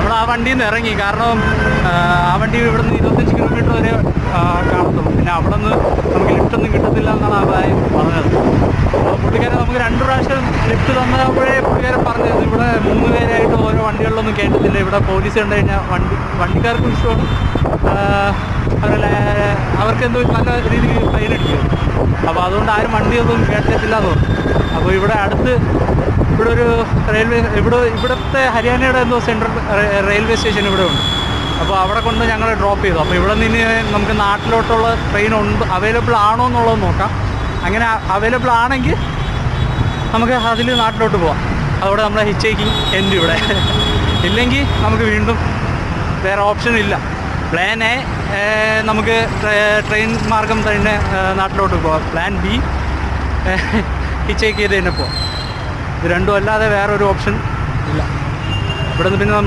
നമ്മൾ ആ വണ്ടിയിൽ നിന്ന് ഇറങ്ങി. കാരണം ആ വണ്ടി ഇവിടെ നിന്ന് 25 കിലോമീറ്റർ വരെ കാണത്തുള്ളൂ. പിന്നെ അവിടെ നിന്ന് നമുക്ക് ലിഫ്റ്റൊന്നും കിട്ടത്തില്ല എന്നാണ് ആ ഭായി പറഞ്ഞത്. അപ്പോൾ പുള്ളിക്കാരൻ നമുക്ക് 2 പ്രാവശ്യം ലിഫ്റ്റ് തന്നപ്പോഴേ പുള്ളിക്കാരൻ പറഞ്ഞത് ഇവിടെ 3 പേരായിട്ട് ഓരോ വണ്ടികളിലൊന്നും കയറ്റത്തില്ല, ഇവിടെ പോലീസ് കണ്ടു കഴിഞ്ഞാൽ വണ്ടിക്കാർക്കും ഇഷ്ടമാണ്, അവർക്കെന്തോ നല്ല രീതിയിൽ ഫൈൻ അടിക്കും. അപ്പോൾ അതുകൊണ്ട് ആരും വണ്ടിയൊന്നും കയറ്റത്തില്ല എന്ന് പറഞ്ഞു. അപ്പോൾ ഇവിടെ അടുത്ത് ഇവിടെ ഒരു ഇവിടുത്തെ ഹരിയാനയുടെ എന്തോ സെൻട്രൽ റെയിൽവേ സ്റ്റേഷൻ ഇവിടെ ഉണ്ട്. അപ്പോൾ അവിടെ കൊണ്ട് ഞങ്ങൾ ഡ്രോപ്പ് ചെയ്തു. അപ്പോൾ ഇവിടെ നിന്ന് നമുക്ക് നാട്ടിലോട്ടുള്ള ട്രെയിൻ അവൈലബിൾ ആണോ എന്നുള്ളത് നോക്കാം. അങ്ങനെ അവൈലബിൾ ആണെങ്കിൽ നമുക്ക് അതിൽ നാട്ടിലോട്ട് പോവാം. അതോടെ നമ്മളെ ഹിച്ചേക്കിങ് എൻഡ് ഇവിടെ. ഇല്ലെങ്കിൽ നമുക്ക് വീണ്ടും വേറെ ഓപ്ഷൻ ഇല്ല. പ്ലാൻ എ നമുക്ക് ട്രെയിൻ മാർഗം തന്നെ നാട്ടിലോട്ട് പോവാം. പ്ലാൻ ബി ഹിച്ചേക്ക് ചെയ്ത് തന്നെ പോവാം. ഇത് രണ്ടും അല്ലാതെ വേറൊരു ഓപ്ഷൻ ഇല്ല. ഇവിടെ നിന്ന് പിന്നെ നമ്മൾ